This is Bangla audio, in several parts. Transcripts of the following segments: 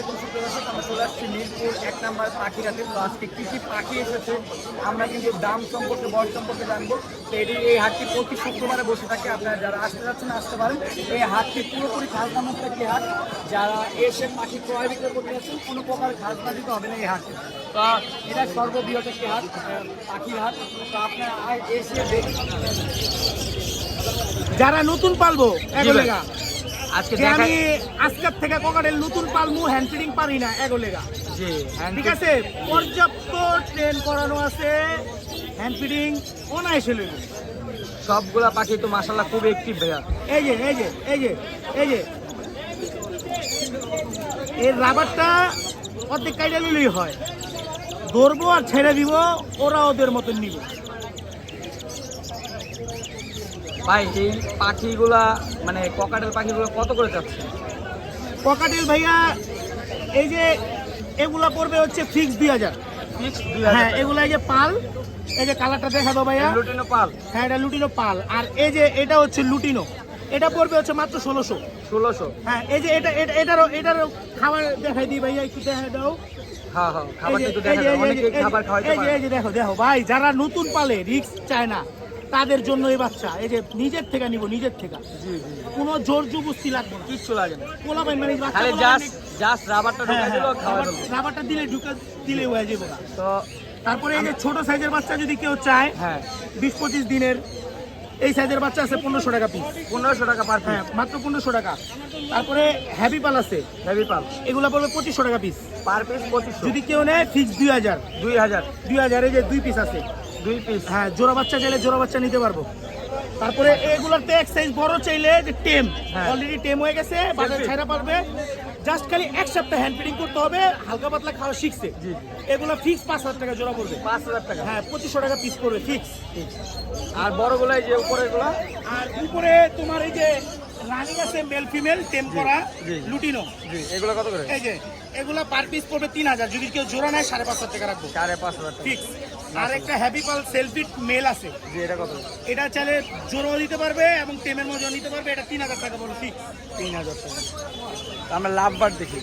আলাইকুম সুপ্রিয় দর্শক, আমরা চলে আসছি মিরপুর 1 নম্বর পাখিরাতে। তো আজকে কী কী পাখি এসেছে আমরা কিন্তু দাম সম্পর্কে, বয়স সম্পর্কে জানবো। তো এই হাটটি প্রতি শুক্রবারে বসে থাকে, আপনারা যারা আসতে যাচ্ছেন আসতে পারেন। এই হাটটি পুরোপুরি খাজনা মুক্ত একটি হাট। যারা এসে পাখি ক্রয় বিক্রয় করতে যাচ্ছেন কোনো প্রকার খাজনা দিতে হবে না এই হাটে। তো এটা সর্ববৃহৎ একটি হাট, পাখির হাট। তো আপনারা এসে যারা নতুন পালবো এগোলেগা, আজকে আমি আজকের থেকে ককাটেল নতুন পালমু, হ্যান্ড ফিডিং পারি না এগোলেগা। জি ঠিক আছে, পর্যাপ্ত ট্রেন করানো আছে, হ্যান্ড ফিডিং অনায়াসে লেগে। সবগুলা পাখি তো মাশাআল্লাহ খুব অ্যাক্টিভ ভাইয়া। এই যে এই যে এই যে এই যে এর রাবারটা অর্ধেক কাইটা নিলেই হয়, ধরবো আর ছেড়ে দিব, ওরা ওদের মতন নিব। ভাই এই পাখিগুলা মানে ককাটেল পাখিগুলো কত করে যাচ্ছে? ককাটেল ভাইয়া এই যে এগুলা পড়বে হচ্ছে ফিক্স 2000। ফিক্স হ্যাঁ, এগুলা এই যে পাল, এই যে কালারটা দেখাবো ভাইয়া, লুটিনো পাল। হ্যাঁ এটা লুটিনো পাল। আর এই যে এটা হচ্ছে লুটিনো, এটা পড়বে হচ্ছে মাত্র 1600। হ্যাঁ, এই যে এটারও খাবার দেখাই দিই ভাইয়া, একটু দেখাই দাও। হ্যাঁ হ্যাঁ, খাবার কিন্তু দেখা যায়, অনেকে খাবার খাওয়াইতে পারে। এই যে দেখো দেখো ভাই, যারা নতুন পালে রিস্ক চায় না তাদের জন্য এই বাচ্চা, এই যে নিজের থেকে নিব, নিজের থেকে। জি জি, কোনো জোর জবরদস্তি লাগবে না, কিচ্ছু লাগে না। পোলা ভাই মানে খালি জাস্ট রাবারটা ঢুকাই দিলো, খাওয়া দিলো। রাবারটা দিলে দিলে হয়ে যাবে না। তো তারপরে এই যে ছোট সাইজের বাচ্চা যদি কেউ চায়, হ্যাঁ 20-25 দিনের এই সাইজের বাচ্চা আছে 1500 টাকা পিস। 1500 টাকা পার হ্যাঁ, পিস। মাত্র 1500 টাকা। তারপরে হ্যাভি পাল আছে, হেভি পাল এগুলা পড়বে 2500 টাকা পিস। Per piece 2500। যদি কেউ নেয় ফিক্স 2000। 2000 এই যে 2 পিস আছে। 2 পিস। হ্যাঁ, জোড়া বাচ্চা চাইলে জোড়া বাচ্চা নিতে পারবো। তারপরে এগুলাতে এক সাইজ বড় চাইলে যে টেম, হ্যাঁ। অলরেডি টেম হয়ে গেছে, বাজারে ছাইরা পারবে। জাস্ট খালি এক সপ্তাহ হ্যান্ড ফিডিং করতে হবে, হালকা পাতলা খাওয়া শিখছে। জি। এগুলা ফিক্স 5000 টাকা জোড়া পড়বে। 5000 টাকা। হ্যাঁ, 2500 টাকা পিস পড়বে ফিক্স। আর বড়গুলো এই যে উপরেরগুলো, আর উপরে তোমার এই যে রানিং আছে মেল ফিমেল টেম করা জি। লুটিনো, জি এগুলো কত করে? এই যে এগুলা পার পিস পড়বে 3000। যদি কেউ জোড়া নেয় 5500 টাকা রাখবো 5500 টাকা ফিক্স। আর একটা হ্যাপি পাল সেলফিট মেল আছে, জি এটা কত? এটা চাইলে জোড়াও দিতে পারবে এবং টেমের মজা নিতে পারবে। এটা 3000 টাকা পড়বে ফিক্স। 3000 টাকা। আমরা লাভ বার্ড দেখি,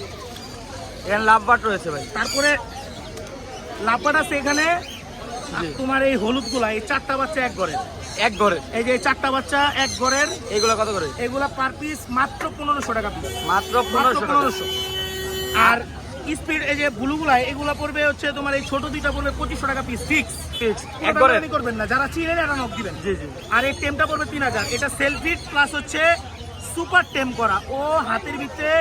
এখানে লাভ বার্ড রয়েছে ভাই। তারপরে লাপাট আছে এখানে। জি। তোমার এই হলুদ গুলা, এই 4টা বাচ্চা এক ঘরের, এক ঘরে এই যে 4টা বাচ্চা এক ঘরের, এইগুলো কত করে? এগুলা পার পিস মাত্র 1500 টাকা পিস। মাত্র 1500 টাকা। 1500। আর স্পিড এই যে ব্লুগুলা, এগুলা পড়বে হচ্ছে তোমার এই ছোট দুইটা পড়বে 2500 টাকা পিস ফিক্স। ফিক্স এক এক ঘরে। করবেন না, যারা চিনেন এরা নক দিবেন। জি জি। আর এই টেমটা পড়বে 3000। এটা সেলফিট প্লাস হচ্ছে সুপার টেম করা, ও হাতের ভিতরে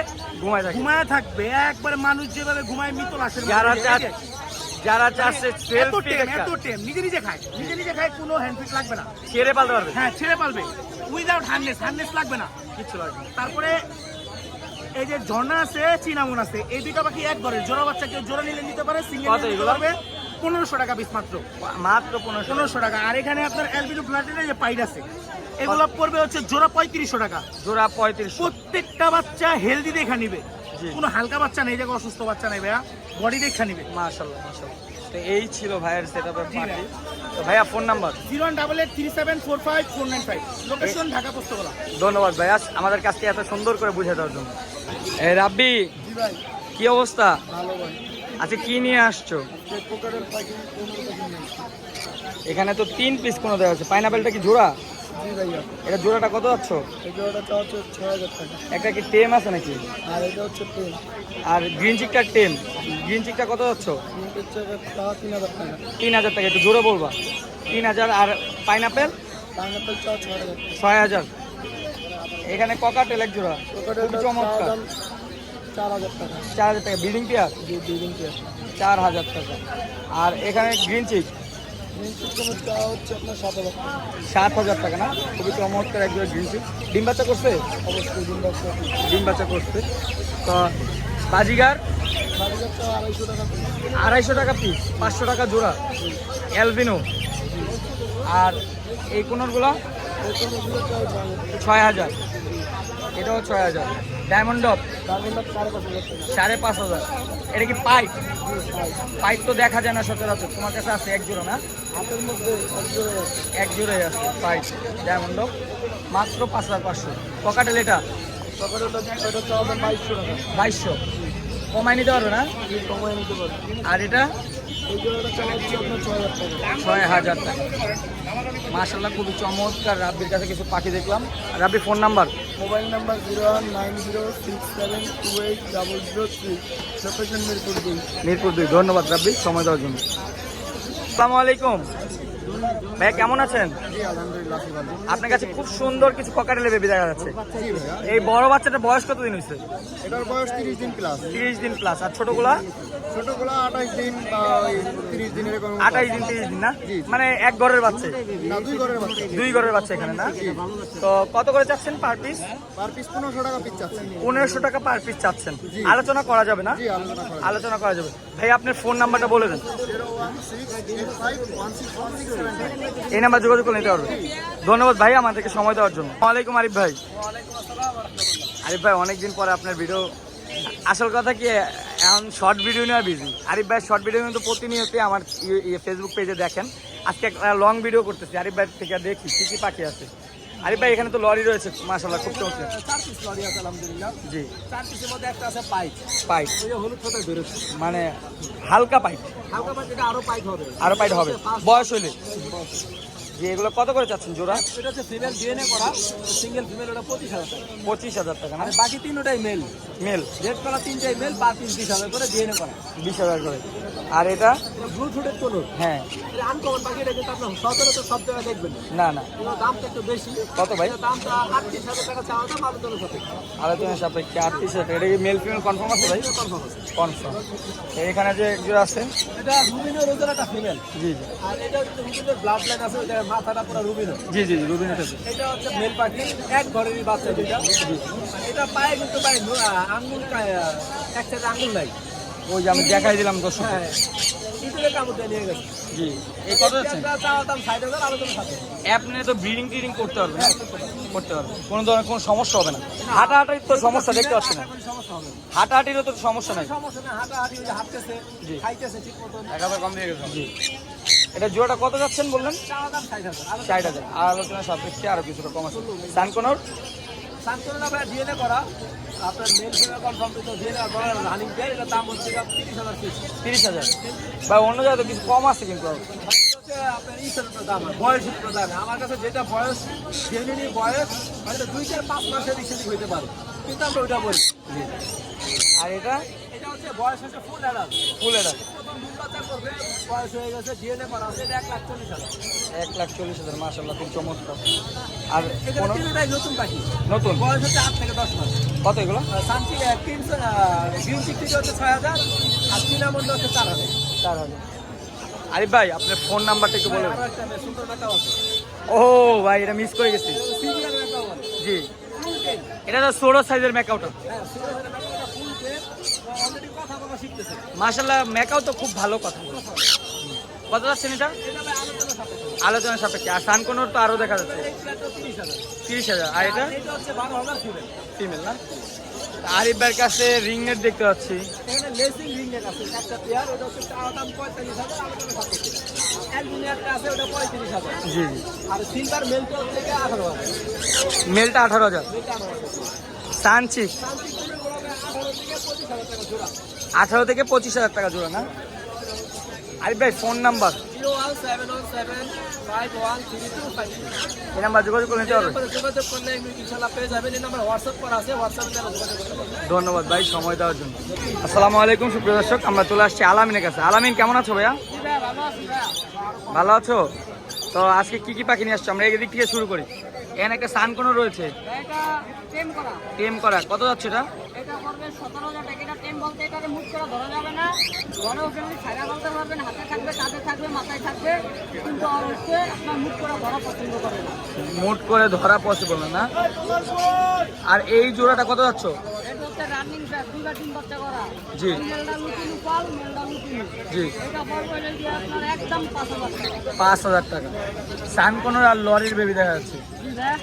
ঘুমায় থাকে। ঘুমায় থাকবে একবারে, মানুষ যেভাবে ঘুমায় মৃত লাশের মতো। যারা চাচ্ছে এত টেম নিজে নিজে খায়, কোনো হ্যান্ডফিট লাগবে না। ছেড়ে পালতে পারবে। হ্যাঁ, ছেড়ে পালবে উইদাউট হার্নেস লাগবে না, কিচ্ছু লাগবে না। তারপরে এই যে ঝর্ণা আছে, চিনামন আছে, এই দুইটা পাখি এক ঘরে। জোড়া বাচ্চা কেউ জোড়া নিলে নিতে পারে, সিঙ্গেল কত নিতে এগুলো? পারবে 1500 টাকা পিস মাত্র। মাত্র 1500 টাকা। আর এখানে আপনার অ্যালবিনো ফ্ল্যাটের যে পাইড আছে, এগুলো পড়বে হচ্ছে জোড়া 3500 টাকা। জোড়া 3500। প্রত্যেকটা বাচ্চা হেলদি দেখা নিবে, জি। কোনো হালকা বাচ্চা নেই, জায়গায় অসুস্থ বাচ্চা নেই ভাইয়া, বডি দেখা নিবে। মাশাআল্লাহ মাশাআল্লাহ। তো এই ছিল ভাইয়ের সেটআপের জি পাখি। ভাই। তো ভাইয়া phone number? 01887455495, location Dhaka Postogola. ধন্যবাদ ভাই আমাদের কাছকে এত সুন্দর করে বুঝিয়ে দেওয়ার জন্য। এই রাব্বি, জি ভাই, কি অবস্থা? ভালো ভাই। আচ্ছা কি নিয়ে আসছো? কোকাটেল পাখি, এখানে তো 3 পিস কোনো দেওয়া আছে। পাইনাপেলটা কি জোড়া? জি ভাইয়া। এটা জোড়াটা কত যাচ্ছ? এই জোড়াটা চাওয়া হচ্ছে 6000 টাকা। একটা কি টেম আছে নাকি? আর এটা হচ্ছে টেম, আর গ্রিন চিকটার টেম, গ্রিন চিকটা কত যাচ্ছ? হচ্ছে 3000 টাকা। 3000 টাকা। একটু জোরে বলবা। 3000। আর পাইনাপেল? পাইনাপেল চাওয়া 6000 টাকা। 6000। এখানে ককাটেল এক জোড়া, খুবই চমৎকার। 4000 টাকা। 4000 টাকা। ব্রিডিং পেয়ার জি, বিডিং পেয়ার। 4000 টাকা। আর এখানে গ্রিন চিক চাওয়া হচ্ছে আপনার 7000 টাকা। 7000 টাকা না? খুবই চমৎকার এক জোড়া গ্রিন চিক। ডিম বাচ্চা করছে? অবশ্যই ডিম বাচ্চা। ডিম বাচ্চা করছে। তো বাজিগার? বাজার চাওয়া 250 টাকা পিস। 250 টাকা পিস, 500 টাকা জোড়া। অ্যালবিনো। আর এই কোনগুলো? এই কোনগুলো চাওয়া 6000। এটাও 6000। Diamond dove? ডায়মন্ড 5500 টাকা। 5500। এটা কি পাইপ? পাইপ তো দেখা যায় না সচরাচর, তোমার কাছে আছে এক জোড়া না? হাতের মধ্যে এক জোড়াই আছে পাইপ ডায়মন্ড ডপ, মাত্র 5500। পকেটেল এটা? সকালে এটা চাওয়া 2200 টাকা। 2200। কমায় নিতে পারবে না? সময় নিতে পারবে। আর এটা এই জোড়াটা চালাচ্ছি আপনার 6,000 6,000 টাকা। টাকা। মাশাআল্লাহ খুবই চমৎকার। রাব্বির কাছে কিছু পাখি দেখলাম। Rabbi phone number? Mobile number 019067280003, location Mirpur 2। Mirpur 2। ধন্যবাদ রাব্বি সময় দেওয়ার জন্য। আসসালামু আলাইকুম ভাই, কেমন আছেন? জি আলহামদুলিল্লাহ ভালো। আপনার কাছে খুব সুন্দর কিছু ককাটেলের বেবি দেখা যাচ্ছে। জি ভাইয়া, এই বড় বাচ্চাটার বয়স কতদিন হয়েছে? এটার বয়স 30 দিন প্লাস। 30 দিন প্লাস। আর ছোটগুলা? ছোটগুলো 28 দিন বা 30 দিন এরকম। 28 দিন 30 দিন না? জি। মানে এক ঘরের বাচ্চা? না, 2 ঘরের বাচ্চা। 2 ঘরের বাচ্চা এখানে না? তো কত করে চাচ্ছেন পার পিস? পার পিস 1500 টাকা পিস চাচ্ছি। 1500 টাকা পার পিস চাচ্ছেন। জি। আলোচনা করা যাবে না? জি আলোচনা করা। আলোচনা করা যাবে। ভাই আপনার ফোন নাম্বারটা বলে দেন। 016851617। এই নাম্বার যোগাযোগ করে নিতে পারবেন। ধন্যবাদ ভাই আমাদেরকে সময় দেওয়ার জন্য। আসসালামু আলাইকুম আরিফ ভাই। আরিফ ভাই অনেকদিন পরে আপনার ভিডিও। আসল কথা কি, এখন শর্ট ভিডিও নেওয়া বিজি। আরিফ ভাই শর্ট ভিডিও কিন্তু প্রতিনিয়তই আমার ফেসবুক পেজে দেখেন। আজকে একটা লং ভিডিও করতেছি আরিফ ভাই থেকে, দেখি কী কী পাখি আছে। আরিফ ভাই এখানে তো লরি রয়েছে মাশাআল্লাহ, খুব চমৎকার। 4 পিস লরি আছে আলহামদুলিল্লাহ। জি। 4 পিসের মধ্যে একটা আছে পাইট। পাইট ওই যে হলুদ ফটো বেরোচ্ছে। মানে হালকা পাইট? হালকা পাইট, এটা আরো পাইট হবে। আরো পাইট হবে বয়স হইলে? জি। এগুলো কত করে চাচ্ছেন জোড়া? এটা হচ্ছে ফিমেল ডিএনএ করা, সিঙ্গেল ফিমেল, ওটা 25,000 টাকা। 25,000 টাকা না? আর বাকি তিনটাই মেল। মেল রেড কালার তিনটাই মেল, পার পিস 20,000 করে ডিএনএ করা। 20,000 করে। আর এটা? এটা ব্লু থ্রোটেড কোনর। হ্যাঁ। এটা আনকমন পাখি, এটা কিন্তু আপনার সচরাচর সব জায়গায় দেখবেন না। না না। এটার দামটা একটু বেশি। কত ভাই? এটার দামটা 38,000 টাকা চাওয়া দাম, আলোচনার সাথে আলোচনা সাপেক্ষে 38,000 টাকা। এটা কি মেল ফিমেল কনফার্ম আছে ভাই? কনফার্ম আছে। কনফার্ম। এখানে যে জোড়া আছে? এটা রুবিনো রোজের একটা ফিমেল। জি জি আর এটা হচ্ছে রুবিনোর ব্লাড লাইন আছে, ওটা মাথাটা পুরো রুবিনো। জি জি রুবিন আছে। এটা হচ্ছে মেল পাখি, এক ঘরেরই বাচ্চা দুইটা। এটা পায়ে কিন্তু পায়ে আঙ্গুল এক সাইডে আঙ্গুল নাই। ওই যে আমি দেখাই দিলাম দর্শক। হ্যাঁ, ইঁদুরের কামড় দিয়ে নিয়ে গেছে। জি। এই কত যাচ্ছেন? এটা চাওয়া দাম 60,000, আলোচনার সাথে। অ্যাপ নিয়ে তো ব্রিডিং টিডিং করতে পারবে না? করতে পারবে, কোনো ধরনের কোনো সমস্যা হবে না। হাঁটাহাঁটির তো সমস্যা দেখতে পাচ্ছি না? আশা করি সমস্যা হবে না। হাঁটাহাঁটিরও তো সমস্যা নাই? সমস্যা নেই, হাঁটাহাঁটি, ওই যে হাঁটতেছে, জি। খাইতেছে ঠিক মতন। কম দিয়ে গেছে। জি। এটা জোড়াটা কত যাচ্ছেন বললেন? চাওয়া দাম 60,000, 60,000। আর আলোচনা সাপেক্ষে আরো কিছুটা কম আছে। সানকোনর? সানকোনা ভাই ডিএনএ করা, আপনার মেল ফিমেল কনফার্ম তো ডিএনএ করা রানিং পেয়ার। এটা দাম হচ্ছে 30,000 পিস। 30,000। ভাই অন্য জায়গায় তো কিছু কম আছে কিন্তু। এটা হচ্ছে আপনার ইসের উপর দাম, বয়সের উপর দাম। আমার কাছে যেটা বয়স, জেনুইনি বয়স, হয়তো 2-4-5 মাসের ইসের হইতে পারে, কিন্তু আমরা ওইটা বলি। আর এটা? এটা হচ্ছে বয়স হচ্ছে ফুল অ্যাডাল্ট। ফুল এটা প্রথম দুধ বাচ্চা করবে, বয়স হয়ে গেছে, ডিএনএ করা আছে, এটা 1,40,000। 1,40,000 মাশাআল্লাহ, খুব চমৎকার। আর এটা কোনো তিনটাই নতুন পাখি, নতুন? বয়স হচ্ছে 8 থেকে 10 মাস। কত এগুলো? শান্তি গ্রিন চিকটি হচ্ছে 6,000, আর চিনামন্ড হচ্ছে 4,000। 4,000। আরিফ ভাই আপনার ফোন নাম্বারটা একটু বলে দেন। আরো একটা সুন্দর মেটাও আছে, ও ভাই এটা মিস করে গেছি। সিঙ্গেল মেটাও আছে, জি। Full ten. এটা তো ছোট সাইজের ম্যাকাউটা। হ্যাঁ, সিঙ্গেল মেটাও ফুল টেন। অলরেডি কথা বলা শিখতেছে। মাশাআল্লাহ ম্যাকাও তো খুব ভালো কথা বলে। কত যাচ্ছেন এটা? এটা ভাই আলোচনা সাপেক্ষে। আলোচনার সাপেক্ষে। আর সানকোনর তো আরো দেখা যাচ্ছে। এই প্লেটটা 30,000। 30,000। আর এটা? এটা হচ্ছে 12,000 ফিমেল। ফিমেল না? আরিফ ভাইয়ের কাছে রিং নেট দেখতে পাচ্ছি। এখানে লেসিং রিং নেক আছে একটা পেয়ার, ওটা হচ্ছে চাওয়া দাম 45,000, আলোচনা সাপেক্ষে। অ্যালবিনিয়ারটা আছে, ওটা 35,000। জি জি। আর সিলভার মেলটা হচ্ছে 18,000। মেলটা 18,000। মেলটা 18,000। সানচিক শান্তি ফিমেল গুলো 18 থেকে 25,000 টাকা জোড়া। 18 থেকে 25,000 টাকা জোড়া না? আরিফ ভাই ফোন নাম্বার? 01717513252। এই নাম্বার যোগাযোগ করে নিতে পারবে। যোগাযোগ করলে ইনশাআল্লাহ পেয়ে যাবেন। এই নাম্বার হোয়াটসঅ্যাপ করা আছে, হোয়াটসঅ্যাপে যোগাযোগ করতে পারবেন। ধন্যবাদ ভাই সময় দেওয়ার জন্য। আসসালামু আলাইকুম সুপ্রিয় দর্শক, আমরা চলে আসছি আলামিনের কাছে। আলামিন কেমন আছো ভাইয়া? ভালো আছি ভাইয়া। ভালো আছো? তো আজকে কি কি পাখি নিয়ে আসছো? আমরা এদিক থেকে শুরু করি। এখানে একটা সানকোনো রয়েছে, এটা টেম করা। টেম করা। কত যাচ্ছে এটা? এটা করবে 17,000 টাকা। এটা টেম বলতে এটাকে মুখ করে ধরা যাবে না। ঘরে ওখানে ছায়া বলতে পারবেন, হাতে থাকবে, কাঁধে থাকবে, মাথায় থাকবে, কিন্তু অবশ্যই আপনার মুখ করে ধরা পছন্দ করে না। মুট করে ধরা পসিবল না? আর এই জোড়াটা কত যাচ্ছ? এটা হচ্ছে রানিং স্যার, দুইটা টিম বাচ্চা করা। জি। মেলটা লুটিনু পাল, মেলটা লুটিনু। জি। এটা পড়বে হলো গিয়ে আপনার একদম 5,000 টাকা। 5,000 টাকা। সানকোনোর আর লরির বেবি দেখা যাচ্ছে। জি ভাই।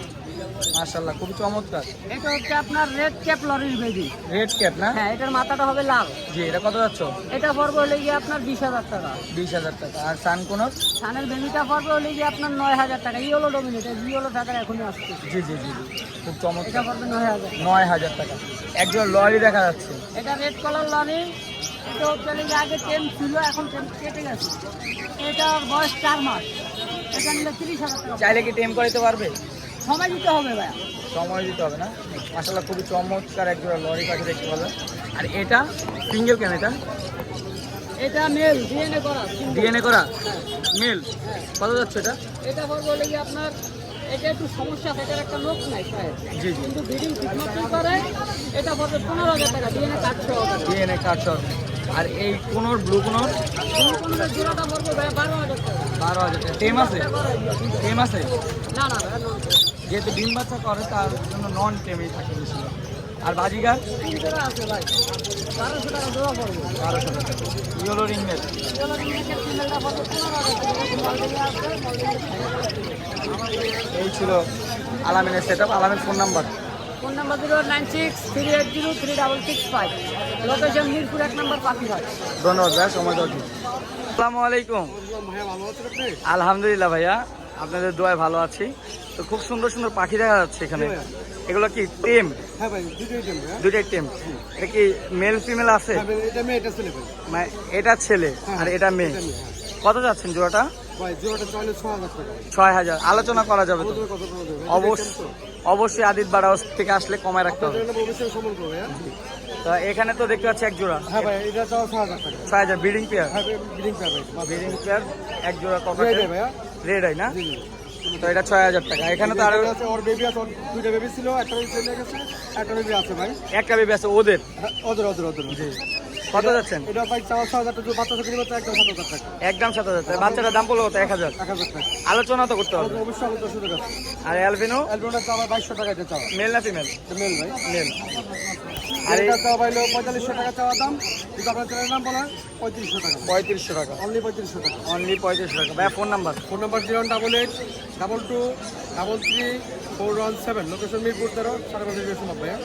মাশাআল্লাহ খুব চমৎকার। এটা হচ্ছে আপনার রেড ক্যাপ লরির বেবি। রেড ক্যাপ না? হ্যাঁ, এটার মাথাটা হবে লাল। জি, এটা কত যাচ্ছ? এটা পড়বে হলে গিয়ে আপনার 20,000 টাকা। 20,000 টাকা। আর সানকোনর? সানের বেবিটা পড়বে হলে গিয়ে আপনার 9,000 টাকা। ইয়েলো ডমিনেট, ইয়েলো টাকা এখনই আসছে। জি জি জি জি, খুব এটা চমৎকার। পড়বে 9,000। 9,000 টাকা। একজন লরি দেখা যাচ্ছে। এটা রেড কালার লরি। এটা হচ্ছে হলে গিয়ে আগে টেম ছিল, এখন টেম কেটে গেছে। এটার বয়স 4 মাস। এটা নিলে 30,000 টাকা। চাইলে কি টেম করাইতে পারবে? সময় দিতে হবে ভাইয়া। সময় দিতে হবে না? মাশাআল্লাহ খুবই চমৎকার একজোড়া লরি পাখি দেখতে পাবেন। আর এটা সিঙ্গেল কেন? এটা এটা মেল ডিএনএ করা। ডিএনএ করা মেল। কত যাচ্ছে এটা? এটা পড়বে হলে গিয়ে আপনার, এটা একটু সমস্যা আছে, এটার একটা লোক নাই প্রায়, জি জি। কিন্তু ব্রিডিং ঠিকমতোই করে। এটা পড়বে 15,000 টাকা, ডিএনএ কার্ড সহ। ডিএনএ কার্ড সহ। আর এই কোনোর ব্লু কোনোর কোনো জোড়াটা পড়বে ভাইয়া 12,000 টাকা। 12,000 টাকা। টেম আছে? টেম আছে? না না ভাইয়া, না। যেহেতু ডিম বাচ্চা করে তার জন্য নন টেমেই থাকে বেশি। আর বাজিগার? 3 জোড়া আছে ভাই, 1200 টাকা জোড়া পড়বে। 1200 টাকা। ইয়েলো রিংনেট? ইয়েলো রিংনেটের ফিমেলটা পড়বে 15,000 টাকা। মলবেরি আছে, মলবেরি। এই ছিল আলামিনের সেট আপ। আলামিন phone number? Phone number 096-380-3665। Location Mirpur 1 নম্বর পাখিঘাট। ধন্যবাদ ভাইয়া সময় দেওয়ার জন্য। আসসালামু আলাইকুম। আলহামদুলিল্লাহ ভাইয়া, আপনাদের দোয়ায় ভালো আছি। তো খুব সুন্দর সুন্দর পাখি দেখা যাচ্ছে এখানে। এগুলো কি টেম? হ্যাঁ ভাই, দুটোই টেম ভাই। দুইটাই টেম। এটা কি মেল ফিমেল আছে? হ্যাঁ ভাই, এটা মেয়ে, এটা ছেলে ভাই। মানে এটা ছেলে আর এটা মেয়ে। এটা মেয়ে, কত যাচ্ছেন জোড়াটা? ভাই জোড়াটা চাইলে 6,000 টাকা। 6,000। আলোচনা করা যাবে তো? কত টাকা দেবে? অবশ্যই আদিত বাড়া হাউস থেকে আসলে কমায় রাখতে হবে। অবশ্যই সম্মান করবে। তো এখানে তো দেখতে পাচ্ছি এক জোড়া। হ্যাঁ ভাই, এটা চাও 6,000 টাকা। 6,000 ব্রিডিং পেয়ার। হ্যাঁ ভাই, বিডিং পাবে ভাই। ব্রিডিং পেয়ার এক জোড়া রেড ককাটেল। ভাইয়া। রেড আই না? জি জি। তো এটা 6,000 টাকা। এখানে তো আরো এটা আছে, ওর বেবি আছে, ওর দুইটা বেবি ছিল, একটা বেবি চলে গেছে, একটা বেবি আছে ভাই। একটা বেবি আছে ওদের। হ্যাঁ, ওদের। জি। কত যাচ্ছেন? এটা ভাই চাও 6,000 টাকা, বাচ্চা থেকে বাচ্চা একদম 7,000 টাকা। একদম 7,000 টাকা। বাচ্চাটার দাম পড়লো কত? 1,000। 1,000 টাকা। আলোচনা তো করতে হবে। অবশ্যই আমাদের সুযোগ আছে। আর অ্যালবিনো অ্যালবামটা চাও 2,200 টাকা, এটা চাও। মেল না ফিমেল? এটা মেল ভাই। মেল। আর আর এই এটা চাও ভাই 4500 টাকা চাওয়া দাম। কিন্তু আপনার চ্যানেলের নাম বলা 3500 টাকা। 3500 টাকা। অনলি 3500 টাকা। অনলি 3500 টাকা। ভাইয়া phone number? Phone number 01882233417। Location Mirpur 13 সাড়ে 5 ভাইয়া।